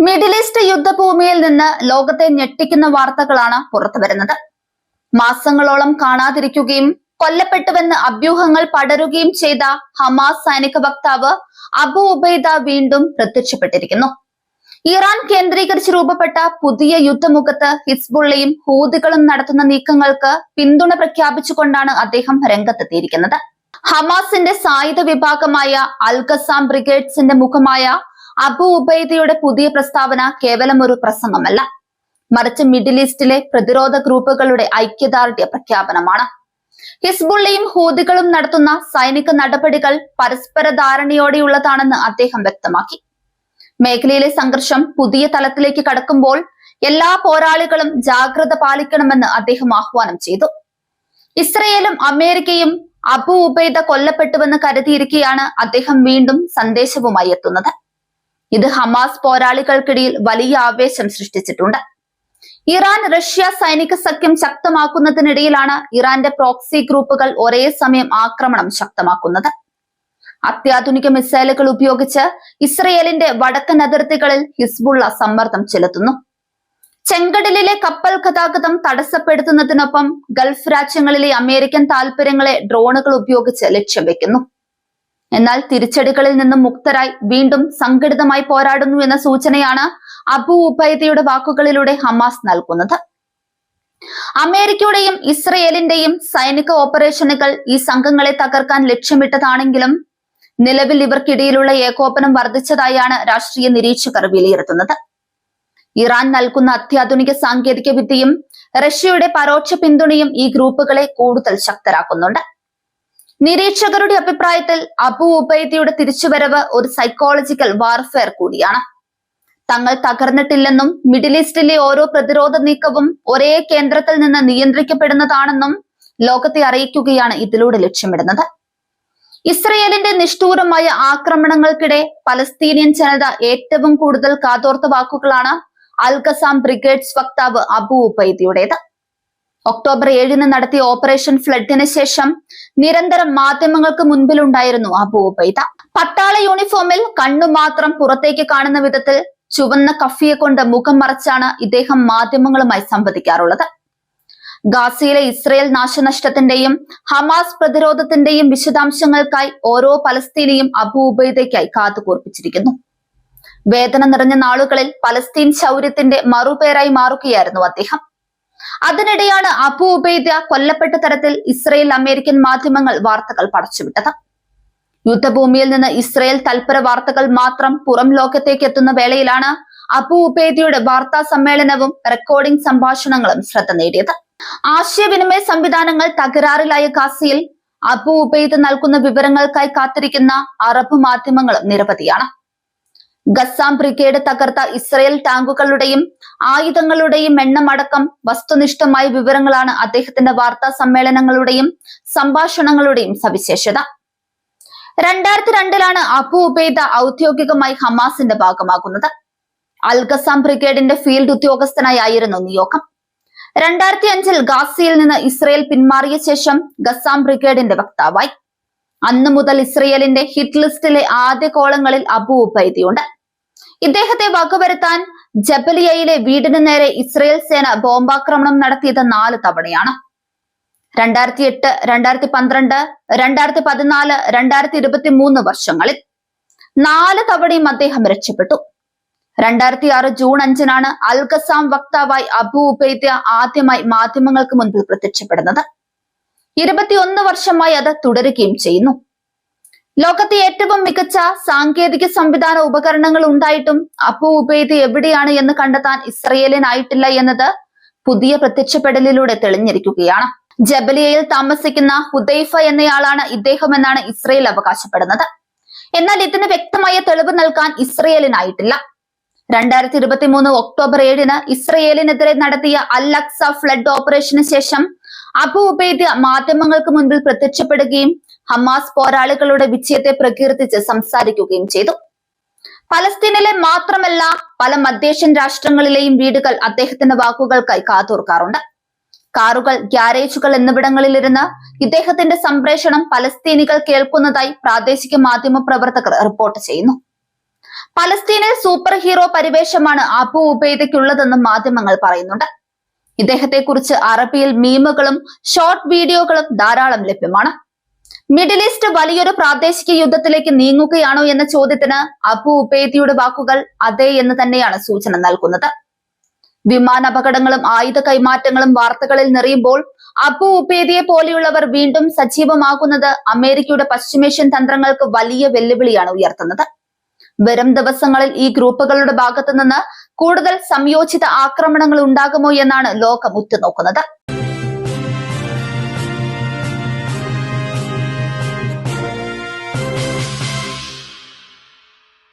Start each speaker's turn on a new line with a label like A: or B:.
A: Middle east യുദ്ധഭൂമിയിൽ നിന്ന് ലോകത്തെ ഞെട്ടിക്കുന്ന വാർത്തകളാണ് പുറത്തുവരുന്നത്. മാസങ്ങളോളം കാണാതിരിക്കുകയും കൊല്ലപ്പെട്ടുവെന്ന് അഭ്യൂഹങ്ങൾ പടരുകയും ചെയ്ത ഹമാസ് സൈനിക വക്താവ് അബു ഉബൈദ വീണ്ടും പ്രത്യക്ഷപ്പെട്ടിരിക്കുന്നു. ഇറാൻ കേന്ദ്രീകരിച്ച് രൂപപ്പെട്ട പുതിയ യുദ്ധമുഖത്ത് ഹിസ്ബുള്ളയും ഹൂതികളും നടത്തുന്ന നീക്കങ്ങൾക്ക് പിന്തുണ പ്രഖ്യാപിച്ചുകൊണ്ടാണ് അദ്ദേഹം രംഗത്തെത്തിയിരിക്കുന്നത്. ഹമാസിന്റെ സായുധ വിഭാഗമായ അൽ ഖസാം ബ്രിഗേഡ്സിന്റെ മുഖമായ അബു ഉബൈദയുടെ പുതിയ പ്രസ്താവന കേവലം ഒരു പ്രസംഗമല്ല, മറിച്ച് മിഡിൽ ഈസ്റ്റിലെ പ്രതിരോധ ഗ്രൂപ്പുകളുടെ ഐക്യദാർഢ്യ പ്രഖ്യാപനമാണ്. ഹിസ്ബുള്ളയും ഹൂതികളും നടത്തുന്ന സൈനിക നടപടികൾ പരസ്പര ധാരണയോടെയുള്ളതാണെന്ന് അദ്ദേഹം വ്യക്തമാക്കി. മേഖലയിലെ സംഘർഷം പുതിയ തലത്തിലേക്ക് കടക്കുമ്പോൾ എല്ലാ പോരാളികളും ജാഗ്രത പാലിക്കണമെന്ന് അദ്ദേഹം ആഹ്വാനം ചെയ്തു. ഇസ്രയേലും അമേരിക്കയും അബു ഉബൈദ കൊല്ലപ്പെട്ടുവെന്ന് കരുതിയിരിക്കെയാണ് അദ്ദേഹം വീണ്ടും സന്ദേശവുമായി എത്തുന്നത്. ഇത് ഹമാസ് പോരാളികൾക്കിടയിൽ വലിയ ആവേശം സൃഷ്ടിച്ചിട്ടുണ്ട്. ഇറാൻ റഷ്യ സൈനിക സഖ്യം ശക്തമാക്കുന്നതിനിടയിലാണ് ഇറാന്റെ പ്രോക്സി ഗ്രൂപ്പുകൾ ഒരേ സമയം ആക്രമണം ശക്തമാക്കുന്നത്. അത്യാധുനിക മിസൈലുകൾ ഉപയോഗിച്ച് ഇസ്രയേലിന്റെ വടക്കൻ അതിർത്തികളിൽ ഹിസ്ബുള്ള സമ്മർദ്ദം ചെലുത്തുന്നു. ചെങ്കടലിലെ കപ്പൽ ഗതാഗതം തടസ്സപ്പെടുത്തുന്നതിനൊപ്പം ഗൾഫ് രാജ്യങ്ങളിലെ അമേരിക്കൻ താൽപര്യങ്ങളെ ഡ്രോണുകൾ ഉപയോഗിച്ച് ലക്ഷ്യം വെക്കുന്നു. എന്നാൽ തിരിച്ചടികളിൽ നിന്നും മുക്തരായി വീണ്ടും സംഘടിതമായി പോരാടുന്നു എന്ന സൂചനയാണ് അബു ഉബൈദയുടെ വാക്കുകളിലൂടെ ഹമാസ് നൽകുന്നത്. അമേരിക്കയുടെയും ഇസ്രയേലിന്റെയും സൈനിക ഓപ്പറേഷനുകൾ ഈ സംഘങ്ങളെ തകർക്കാൻ ലക്ഷ്യമിട്ടതാണെങ്കിലും നിലവിൽ ഇവർക്കിടയിലുള്ള ഏകോപനം വർദ്ധിച്ചതായാണ് രാഷ്ട്രീയ നിരീക്ഷകർ വിലയിരുത്തുന്നത്. ഇറാൻ നൽകുന്ന അത്യാധുനിക സാങ്കേതിക വിദ്യയും റഷ്യയുടെ പരോക്ഷ പിന്തുണയും ഈ ഗ്രൂപ്പുകളെ കൂടുതൽ ശക്തരാക്കുന്നുണ്ട്. നിരീക്ഷകരുടെ അഭിപ്രായത്തിൽ അബു ഉബൈദയുടെ തിരിച്ചുവരവ് ഒരു സൈക്കോളജിക്കൽ വാർഫെയർ കൂടിയാണ്. തങ്ങൾ തകർന്നിട്ടില്ലെന്നും മിഡിൽ ഈസ്റ്റിലെ ഓരോ പ്രതിരോധ നീക്കവും ഒരേ കേന്ദ്രത്തിൽ നിന്ന് നിയന്ത്രിക്കപ്പെടുന്നതാണെന്നും ലോകത്തെ അറിയിക്കുകയാണ് ഇതിലൂടെ ലക്ഷ്യമിടുന്നത്. ഇസ്രയേലിന്റെ നിഷ്ഠൂരമായ ആക്രമണങ്ങൾക്കിടെ പലസ്തീനിയൻ ജനത ഏറ്റവും കൂടുതൽ കാതോർത്ത വാക്കുകളാണ് അൽ ഖസാം ബ്രിഗേഡ്സ് വക്താവ് അബു ഉബൈദയുടേത്. ഒക്ടോബർ 7 നടത്തിയ ഓപ്പറേഷൻ ഫ്ലഡിന് ശേഷം നിരന്തരം മാധ്യമങ്ങൾക്ക് മുൻപിലുണ്ടായിരുന്നു അബു ഉബൈദ. പട്ടാള യൂണിഫോമിൽ കണ്ണു മാത്രം പുറത്തേക്ക് കാണുന്ന വിധത്തിൽ ചുവന്ന കഫിയെ കൊണ്ട് മുഖം മറച്ചാണ് ഇദ്ദേഹം മാധ്യമങ്ങളുമായി സംവദിക്കാറുള്ളത്. ഗാസയിലെ ഇസ്രയേൽ നാശനഷ്ടത്തിന്റെയും ഹമാസ് പ്രതിരോധത്തിന്റെയും വിശദാംശങ്ങൾക്കായി ഓരോ പലസ്തീനിയും അബു ഉബൈദയ്ക്കായി കാത്തുകൂർപ്പിച്ചിരിക്കുന്നു. വേദന നിറഞ്ഞ നാളുകളിൽ പലസ്തീൻ ശൗര്യത്തിന്റെ മറുപേരായി മാറുകയായിരുന്നു അദ്ദേഹം. അതിനിടെയാണ് അബു ഉബൈദ കൊല്ലപ്പെട്ട തരത്തിൽ ഇസ്രയേൽ അമേരിക്കൻ മാധ്യമങ്ങൾ വാർത്തകൾ പടച്ചുവിട്ടത്. യുദ്ധഭൂമിയിൽ നിന്ന് ഇസ്രയേൽ തൽപര വാർത്തകൾ മാത്രം പുറം ലോകത്തേക്ക് എത്തുന്ന വേളയിലാണ് അബു ഉബൈദയുടെ വാർത്താ സമ്മേളനവും റെക്കോർഡിംഗ് സംഭാഷണങ്ങളും ശ്രദ്ധ നേടിയത്. ആശയവിനിമയ സംവിധാനങ്ങൾ തകരാറിലായ ഗാസയിൽ അബു ഉബൈദ നൽകുന്ന വിവരങ്ങൾക്കായി കാത്തിരിക്കുന്ന അറബ് മാധ്യമങ്ങളും നിരവധിയാണ്. ഖസാം ബ്രിഗേഡ് തകർത്ത ഇസ്രയേൽ ടാങ്കുകളുടെയും ആയുധങ്ങളുടെയും എണ്ണമടക്കം വസ്തുനിഷ്ഠമായ വിവരങ്ങളാണ് അദ്ദേഹത്തിന്റെ വാർത്താ സമ്മേളനങ്ങളുടെയും സംഭാഷണങ്ങളുടെയും സവിശേഷത. 2002 അബു ഉബൈദ ഔദ്യോഗികമായി ഹമാസിന്റെ ഭാഗമാകുന്നത്. അൽ ഖസാം ബ്രിഗേഡിന്റെ ഫീൽഡ് ഉദ്യോഗസ്ഥനായിരുന്നു നിയോഗം. 2005 ഗാസയിൽ നിന്ന് ഇസ്രയേൽ പിന്മാറിയ ശേഷം ഖസാം ബ്രിഗേഡിന്റെ വക്താവായി. അന്നു മുതൽ ഇസ്രയേലിന്റെ ഹിറ്റ് ലിസ്റ്റിലെ ആദ്യ കോളങ്ങളിൽ അബു ഉബൈദയുണ്ട്. ഇദ്ദേഹത്തെ വകവരുത്താൻ ജബലിയയിലെ വീടിന് നേരെ ഇസ്രയേൽ സേന ബോംബാക്രമണം നടത്തിയത് 4 തവണയാണ്. 2008, 2012, 2014, 2023 വർഷങ്ങളിൽ 4 തവണയും അദ്ദേഹം രക്ഷപ്പെട്ടു. 2006 ജൂൺ 5 അൽ ഖസാം വക്താവായി അബു ഉബൈദ ആദ്യമായി മാധ്യമങ്ങൾക്ക് മുൻപിൽ പ്രത്യക്ഷപ്പെടുന്നത്. 21 വർഷമായി അത് തുടരുകയും ചെയ്യുന്നു. ലോകത്തെ ഏറ്റവും മികച്ച സാങ്കേതിക സംവിധാന ഉപകരണങ്ങൾ ഉണ്ടായിട്ടും അബു ഉബൈദ എവിടെയാണ് എന്ന് കണ്ടെത്താൻ ഇസ്രയേലിനായിട്ടില്ല എന്നത് പുതിയ പ്രത്യക്ഷപ്പെടലിലൂടെ തെളിഞ്ഞിരിക്കുകയാണ്. ജബലിയയിൽ താമസിക്കുന്ന ഹുദൈഫ എന്നയാളാണ് ഇദ്ദേഹമെന്നാണ് ഇസ്രയേൽ അവകാശപ്പെടുന്നത്. എന്നാൽ ഇതിന് വ്യക്തമായ തെളിവ് നൽകാൻ ഇസ്രയേലിനായിട്ടില്ല. 2023 ഒക്ടോബർ 7 ഇസ്രയേലിനെതിരെ നടത്തിയ അൽ അക്സ ഫ്ലഡ് ഓപ്പറേഷന് ശേഷം അബു ഉബൈദ മാധ്യമങ്ങൾക്ക് മുൻപിൽ പ്രത്യക്ഷപ്പെടുകയും ഹമാസ് പോരാളികളുടെ വിജയത്തെ പ്രകീർത്തിച്ച് സംസാരിക്കുകയും ചെയ്തു. പലസ്തീനിലെ മാത്രമല്ല പല മധ്യേഷ്യൻ രാഷ്ട്രങ്ങളിലെയും വീടുകൾ അദ്ദേഹത്തിന്റെ വാക്കുകൾക്കായി കാതോർക്കാറുണ്ട്. കാറുകൾ, ഗ്യാരേജുകൾ എന്നിവിടങ്ങളിലിരുന്ന് ഇദ്ദേഹത്തിന്റെ സംപ്രേഷണം പലസ്തീനികൾ കേൾക്കുന്നതായി പ്രാദേശിക മാധ്യമ പ്രവർത്തകർ റിപ്പോർട്ട് ചെയ്യുന്നു. പലസ്തീനിൽ സൂപ്പർ ഹീറോ പരിവേഷമാണ് അബു ഉബൈദയ്ക്കുള്ളതെന്നും മാധ്യമങ്ങൾ പറയുന്നുണ്ട്. ഇദ്ദേഹത്തെക്കുറിച്ച് അറബിയിൽ മീമുകളും ഷോർട്ട് വീഡിയോകളും ധാരാളം ലഭ്യമാണ്. മിഡിൽ ഈസ്റ്റ് വലിയൊരു പ്രാദേശിക യുദ്ധത്തിലേക്ക് നീങ്ങുകയാണോ എന്ന ചോദ്യത്തിന് അബു ഉബൈദയുടെ വാക്കുകൾ അതെ എന്ന് തന്നെയാണ് സൂചന നൽകുന്നത്. വിമാനാപകടങ്ങളും ആയുധ കൈമാറ്റങ്ങളും വാർത്തകളിൽ നിറയുമ്പോൾ അബു ഉബൈദയെ പോലെയുള്ളവർ വീണ്ടും സജീവമാകുന്നത് അമേരിക്കയുടെ പശ്ചിമേഷ്യൻ തന്ത്രങ്ങൾക്ക് വലിയ വെല്ലുവിളിയാണ് ഉയർത്തുന്നത്. വരും ദിവസങ്ങളിൽ ഈ ഗ്രൂപ്പുകളുടെ ഭാഗത്തുനിന്ന് കൂടുതൽ സംയോജിത ആക്രമണങ്ങൾ ഉണ്ടാകുമോ എന്നാണ് ലോകം ഉറ്റുനോക്കുന്നത്.